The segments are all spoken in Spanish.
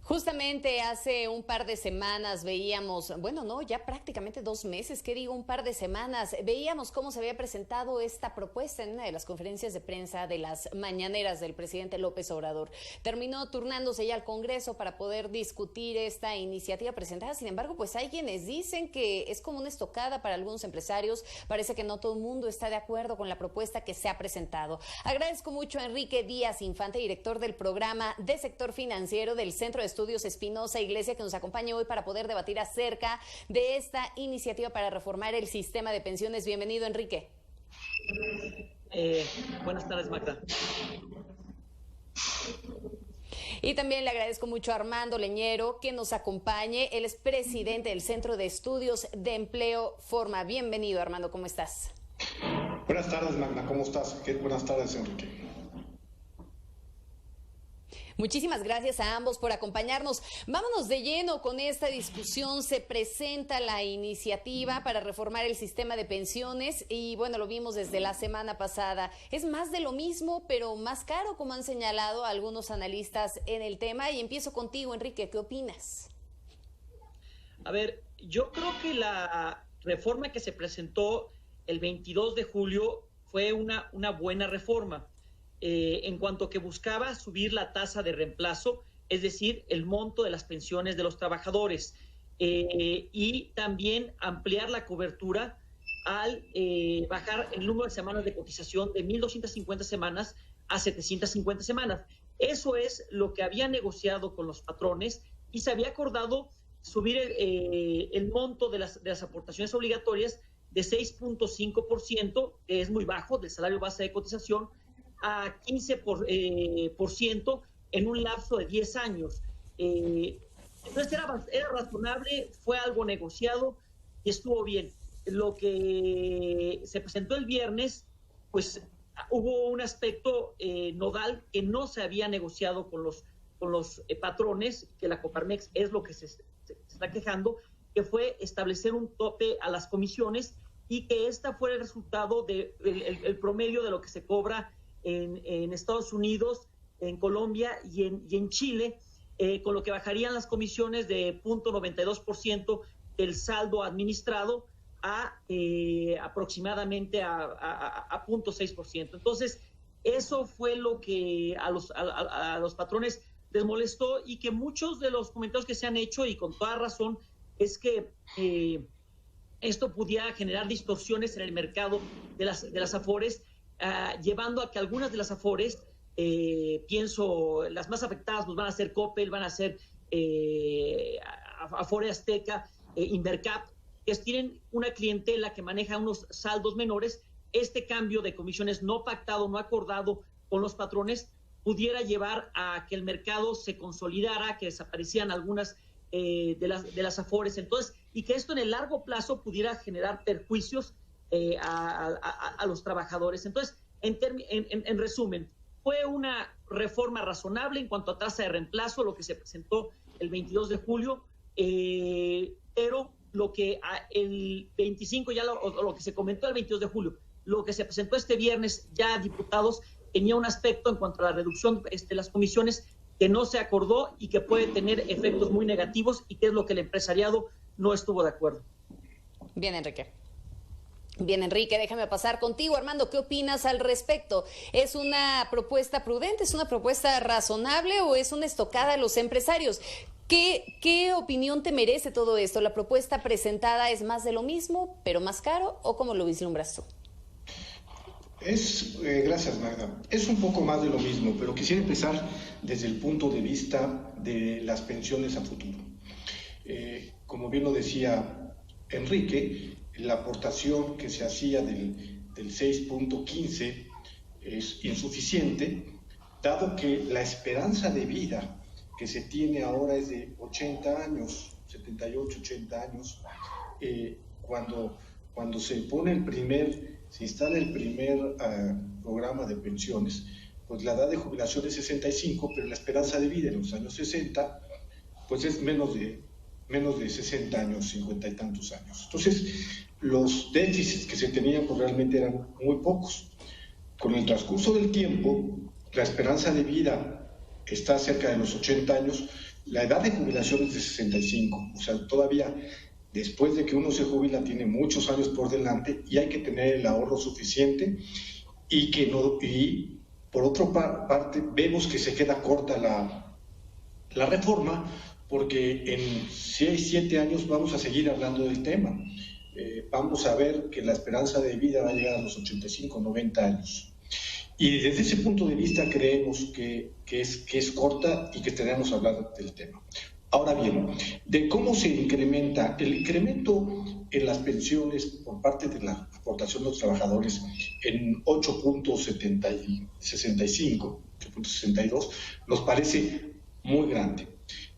Justamente hace un par de semanas veíamos, bueno, no, ya prácticamente 2 meses, ¿qué digo? Un par de semanas, veíamos cómo se había presentado esta propuesta en una de las conferencias de prensa de las mañaneras del presidente López Obrador. Terminó turnándose ya al Congreso para poder discutir esta iniciativa presentada. Sin embargo, pues hay quienes dicen que es como una estocada para algunos empresarios. Parece que no todo el mundo está de acuerdo con la propuesta que se ha presentado. Agradezco mucho a Enrique Díaz Infante, director del programa de sector financiero del Centro de Estudios Espinosa Iglesia, que nos acompaña hoy para poder debatir acerca de esta iniciativa para reformar el sistema de pensiones. Bienvenido, Enrique. Buenas tardes, Magda. Y también le agradezco mucho a Armando Leñero que nos acompañe. Él es presidente del Centro de Estudios de Empleo Forma. Bienvenido, Armando, ¿cómo estás? Buenas tardes, Magda, ¿cómo estás? Buenas tardes, Enrique. Muchísimas gracias a ambos por acompañarnos. Vámonos de lleno con esta discusión. Se presenta la iniciativa para reformar el sistema de pensiones y bueno, lo vimos desde la semana pasada. Es más de lo mismo, pero más caro, como han señalado algunos analistas en el tema. Y empiezo contigo, Enrique, ¿qué opinas? A ver, yo creo que la reforma que se presentó el 22 de julio fue una buena reforma. En cuanto que buscaba subir la tasa de reemplazo, es decir, el monto de las pensiones de los trabajadores, y también ampliar la cobertura al bajar el número de semanas de cotización de 1,250 semanas a 750 semanas. Eso es lo que había negociado con los patrones y se había acordado subir el monto de las aportaciones obligatorias de 6.5%, que es muy bajo, del salario base de cotización, a 15% en un lapso de 10 años. Entonces era razonable, fue algo negociado y estuvo bien. Lo que se presentó el viernes, pues hubo un aspecto nodal que no se había negociado con los patrones, que la Coparmex es lo que se está quejando, que fue establecer un tope a las comisiones y que esta fuera el resultado del promedio de lo que se cobra en Estados Unidos, en Colombia y en Chile, con lo que bajarían las comisiones de 0.92% del saldo administrado a aproximadamente a 0.6%. Entonces, eso fue lo que a los patrones les molestó y que muchos de los comentarios que se han hecho, y con toda razón, es que esto pudiera generar distorsiones en el mercado de las Afores, llevando a que algunas de las Afores, pienso, las más afectadas pues van a ser Coppel, van a ser Afore Azteca, Invercap, que tienen una clientela que maneja unos saldos menores. Este cambio de comisiones no pactado, no acordado con los patrones, pudiera llevar a que el mercado se consolidara, que desaparecieran algunas de las Afores, entonces, y que esto en el largo plazo pudiera generar perjuicios a los trabajadores. Entonces, en resumen, fue una reforma razonable en cuanto a tasa de reemplazo, lo que se presentó el 22 de julio, pero lo que el 25 ya lo que se comentó el 22 de julio, lo que se presentó este viernes ya a diputados, tenía un aspecto en cuanto a la reducción de las comisiones que no se acordó y que puede tener efectos muy negativos y que es lo que el empresariado no estuvo de acuerdo. Bien, Enrique. Bien, Enrique, déjame pasar contigo. Armando, ¿qué opinas al respecto? ¿Es una propuesta prudente, es una propuesta razonable o es una estocada a los empresarios? ¿Qué opinión te merece todo esto? ¿La propuesta presentada es más de lo mismo, pero más caro, o cómo lo vislumbras tú? Gracias, Magda. Es un poco más de lo mismo, pero quisiera empezar desde el punto de vista de las pensiones a futuro. Como bien lo decía Enrique, la aportación que se hacía del 6.15 es insuficiente, dado que la esperanza de vida que se tiene ahora es de 80 años, 78, 80 años. Cuando se instala el primer programa de pensiones, pues la edad de jubilación es 65, pero la esperanza de vida en los años 60, pues es menos de 60 años, 50 y tantos años. Entonces, los déficits que se tenían pues realmente eran muy pocos. Con el transcurso del tiempo, la esperanza de vida está cerca de los 80 años, La edad de jubilación es de 65, o sea, todavía después de que uno se jubila tiene muchos años por delante y hay que tener el ahorro suficiente y que no, y por otra parte vemos que se queda corta la reforma, porque en 6, 7 años vamos a seguir hablando del tema. Vamos a ver que la esperanza de vida va a llegar a los 85, 90 años. Y desde ese punto de vista creemos que es corta y que tenemos que hablar del tema. Ahora bien, de cómo se incrementa, el incremento en las pensiones por parte de la aportación de los trabajadores en 8.62 nos parece muy grande.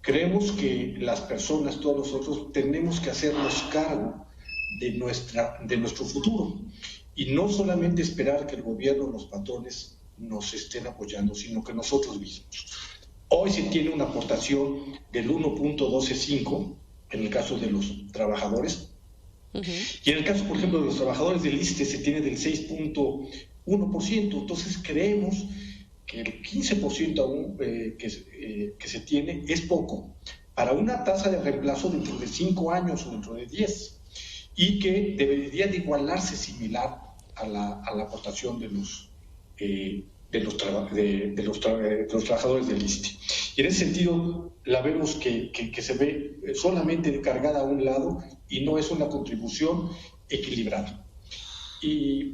Creemos que las personas, todos nosotros, tenemos que hacernos cargo de nuestro futuro y no solamente esperar que el gobierno, los patrones nos estén apoyando, sino que nosotros mismos. Hoy se tiene una aportación del 1.125 en el caso de los trabajadores, y en el caso, por ejemplo, de los trabajadores del ISSSTE se tiene del 6.1%. Entonces creemos que el 15% aún que se tiene es poco para una tasa de reemplazo dentro de 5 años o dentro de 10, y que debería de igualarse similar a la aportación de los trabajadores del ISSSTE. Y en ese sentido la vemos que se ve solamente cargada a un lado y no es una contribución equilibrada. Y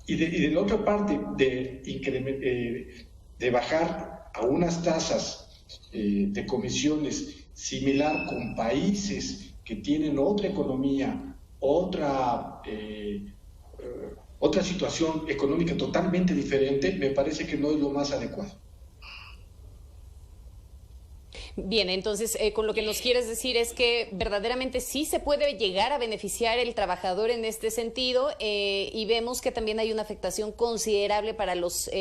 de la otra parte, de bajar a unas tasas de comisiones similar con países que tienen otra economía, otra situación económica totalmente diferente, me parece que no es lo más adecuado. Bien, entonces con lo que nos quieres decir es que verdaderamente sí se puede llegar a beneficiar el trabajador en este sentido, y vemos que también hay una afectación considerable para los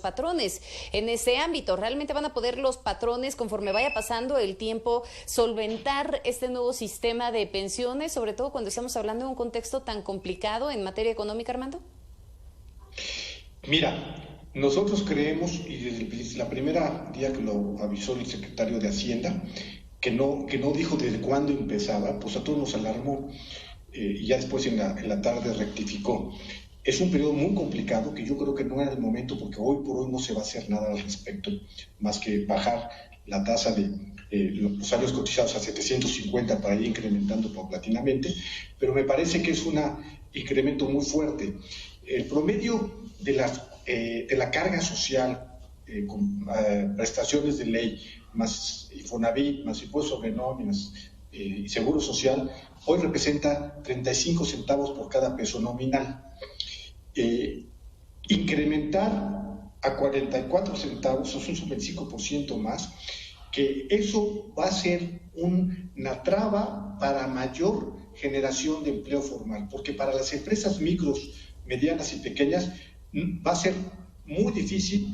patrones en ese ámbito. ¿Realmente van a poder los patrones, conforme vaya pasando el tiempo, solventar este nuevo sistema de pensiones, sobre todo cuando estamos hablando de un contexto tan complicado en materia económica, Armando? Mira, nosotros creemos, y desde la primera día que lo avisó el secretario de Hacienda, que no dijo desde cuándo empezaba, pues a todos nos alarmó, y ya después en la tarde rectificó. Es un periodo muy complicado que yo creo que no era el momento, porque hoy por hoy no se va a hacer nada al respecto, más que bajar la tasa de los años cotizados a 750 para ir incrementando paulatinamente, pero me parece que es un incremento muy fuerte. El promedio de la carga social con prestaciones de ley, más Infonavit, más impuestos sobre nóminas y seguro social, hoy representa 35 centavos por cada peso nominal. Incrementar a 44 centavos, eso es un 25% más, que eso va a ser una traba para mayor generación de empleo formal, porque para las empresas micros, medianas y pequeñas va a ser muy difícil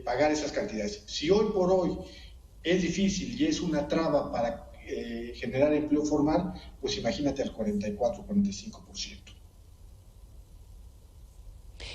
pagar esas cantidades. Si hoy por hoy es difícil y es una traba para generar empleo formal, pues imagínate al 44, 45%.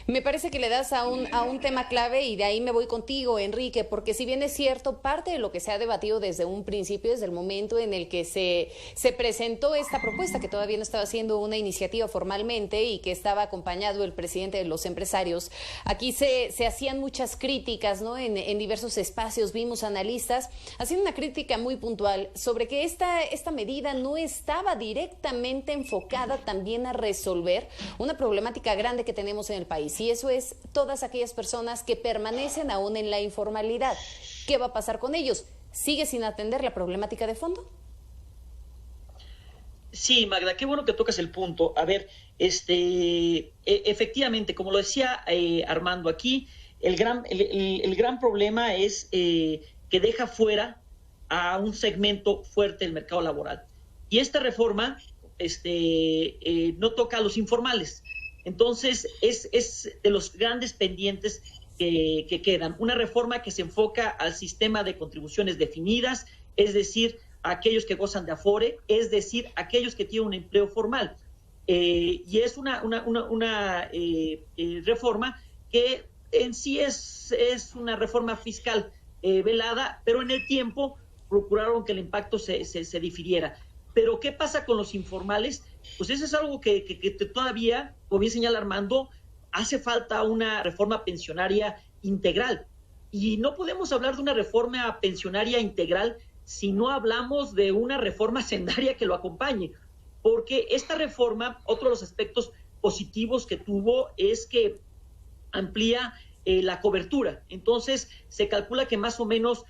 Me parece que le das a un tema clave, y de ahí me voy contigo, Enrique, porque si bien es cierto, parte de lo que se ha debatido desde un principio, desde el momento en el que se presentó esta propuesta, que todavía no estaba siendo una iniciativa formalmente y que estaba acompañado el presidente de los empresarios, aquí se hacían muchas críticas, ¿no? En diversos espacios vimos analistas haciendo una crítica muy puntual sobre que esta medida no estaba directamente enfocada también a resolver una problemática grande que tenemos en el país. Y eso es todas aquellas personas que permanecen aún en la informalidad. ¿Qué va a pasar con ellos? ¿Sigue sin atender la problemática de fondo? Sí, Magda, qué bueno que tocas el punto. A ver, efectivamente, como lo decía Armando aquí, el gran problema es que deja fuera a un segmento fuerte del mercado laboral. Y esta reforma no toca a los informales. Entonces, es de los grandes pendientes que quedan. Una reforma que se enfoca al sistema de contribuciones definidas, es decir, a aquellos que gozan de Afore, es decir, a aquellos que tienen un empleo formal. Y es una reforma que en sí es una reforma fiscal velada, pero en el tiempo procuraron que el impacto se difiriera. Pero ¿qué pasa con los informales? Pues eso es algo que todavía, como bien señala Armando, hace falta una reforma pensionaria integral. Y no podemos hablar de una reforma pensionaria integral si no hablamos de una reforma hacendaria que lo acompañe. Porque esta reforma, otro de los aspectos positivos que tuvo es que amplía la cobertura. Entonces, se calcula que más o menos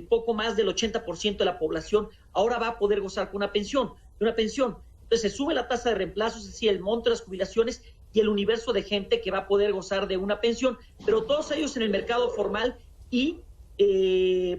poco más del 80% de la población ahora va a poder gozar con una pensión. Entonces, se sube la tasa de reemplazo, es decir, el monto de las jubilaciones y el universo de gente que va a poder gozar de una pensión, pero todos ellos en el mercado formal y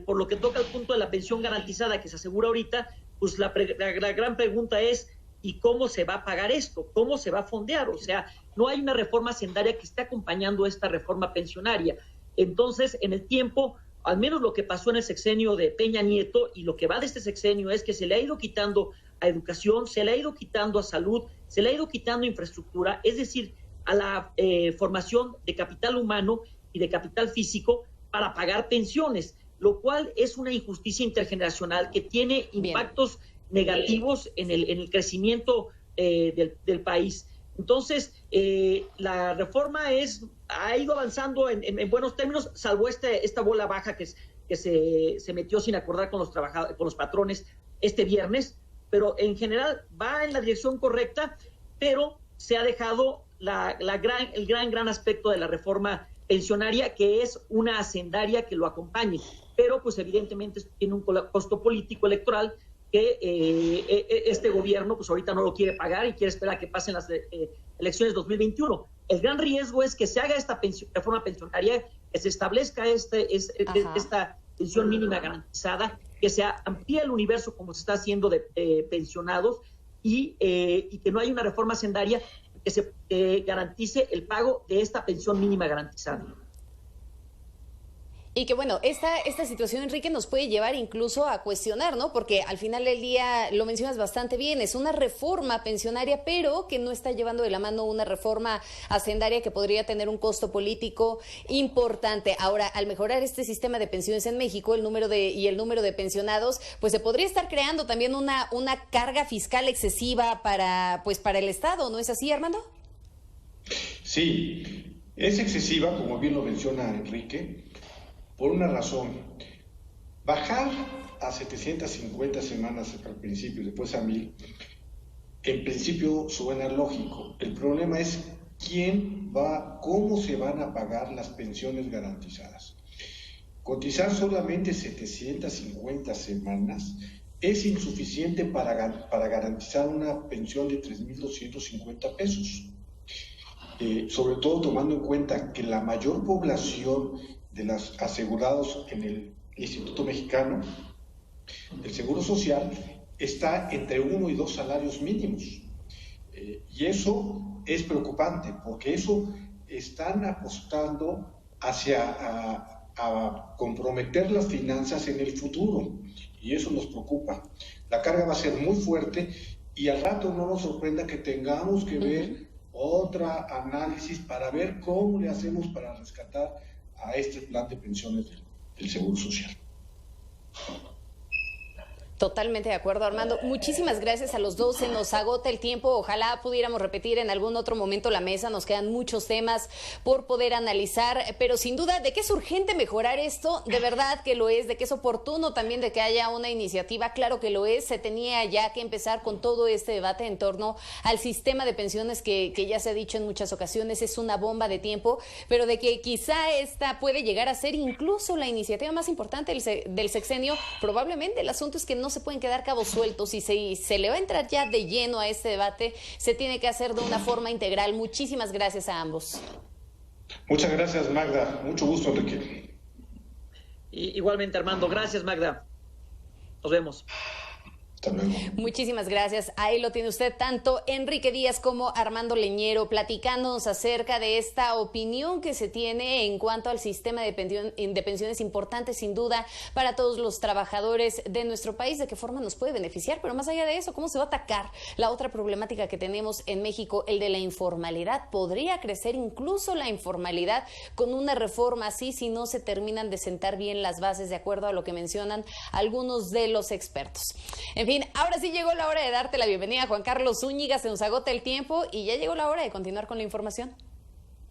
por lo que toca al punto de la pensión garantizada que se asegura ahorita, pues la gran pregunta es, ¿y cómo se va a pagar esto? ¿Cómo se va a fondear? O sea, no hay una reforma hacendaria que esté acompañando esta reforma pensionaria. Entonces, en el tiempo, al menos lo que pasó en el sexenio de Peña Nieto y lo que va de este sexenio es que se le ha ido quitando a educación, se le ha ido quitando a salud, se le ha ido quitando a infraestructura, es decir, a la formación de capital humano y de capital físico para pagar pensiones, lo cual es una injusticia intergeneracional que tiene impactos negativos en el crecimiento del país. Entonces, la reforma ha ido avanzando en buenos términos, salvo esta bola baja que se metió sin acordar con los patrones este viernes, pero en general va en la dirección correcta, pero se ha dejado el gran aspecto de la reforma pensionaria, que es una hacendaria que lo acompañe, pero pues evidentemente tiene un costo político electoral que este gobierno pues ahorita no lo quiere pagar y quiere esperar a que pasen las elecciones 2021. El gran riesgo es que se haga esta reforma pensionaria, que se establezca esta pensión mínima garantizada, que se amplíe el universo como se está haciendo de pensionados y que no haya una reforma hacendaria que se garantice el pago de esta pensión mínima garantizada. Y que bueno, esta situación, Enrique, nos puede llevar incluso a cuestionar, ¿no? Porque al final del día, lo mencionas bastante bien, es una reforma pensionaria, pero que no está llevando de la mano una reforma hacendaria que podría tener un costo político importante. Ahora, al mejorar este sistema de pensiones en México, el número de pensionados, pues se podría estar creando también una carga fiscal excesiva para el Estado, ¿no es así, Armando? Sí, es excesiva, como bien lo menciona Enrique, por una razón. Bajar a 750 semanas al principio, después a 1000, en principio suena lógico. El problema es cómo se van a pagar las pensiones garantizadas. Cotizar solamente 750 semanas es insuficiente para garantizar una pensión de 3.250 pesos. Sobre todo tomando en cuenta que la mayor población de los asegurados en el Instituto Mexicano del Seguro Social está entre 1 y 2 salarios mínimos. Y eso es preocupante, porque eso están apostando a comprometer las finanzas en el futuro, y eso nos preocupa. La carga va a ser muy fuerte y al rato no nos sorprenda que tengamos que ver otra análisis para ver cómo le hacemos para rescatar a este plan de pensiones del Seguro Social. Totalmente de acuerdo, Armando. Muchísimas gracias a los dos. Se nos agota el tiempo. Ojalá pudiéramos repetir en algún otro momento la mesa. Nos quedan muchos temas por poder analizar, pero sin duda de que es urgente mejorar esto, de verdad que lo es, de que es oportuno también de que haya una iniciativa, claro que lo es. Se tenía ya que empezar con todo este debate en torno al sistema de pensiones que ya se ha dicho en muchas ocasiones, es una bomba de tiempo, pero de que quizá esta puede llegar a ser incluso la iniciativa más importante del sexenio. Probablemente el asunto es que no se pueden quedar cabos sueltos y se le va a entrar ya de lleno a este debate, se tiene que hacer de una forma integral. Muchísimas gracias a ambos. Muchas gracias, Magda. Mucho gusto, Enrique. Igualmente, Armando. Gracias, Magda. Nos vemos. Hasta luego. Muchísimas gracias. Ahí lo tiene usted, tanto Enrique Díaz como Armando Leñero, platicándonos acerca de esta opinión que se tiene en cuanto al sistema de pensiones importante, sin duda, para todos los trabajadores de nuestro país, de qué forma nos puede beneficiar, pero más allá de eso, cómo se va a atacar la otra problemática que tenemos en México, el de la informalidad. ¿Podría crecer incluso la informalidad con una reforma así si no se terminan de sentar bien las bases, de acuerdo a lo que mencionan algunos de los expertos? En fin, ahora sí llegó la hora de darte la bienvenida, Juan Carlos Zúñiga. Se nos agota el tiempo y ya llegó la hora de continuar con la información.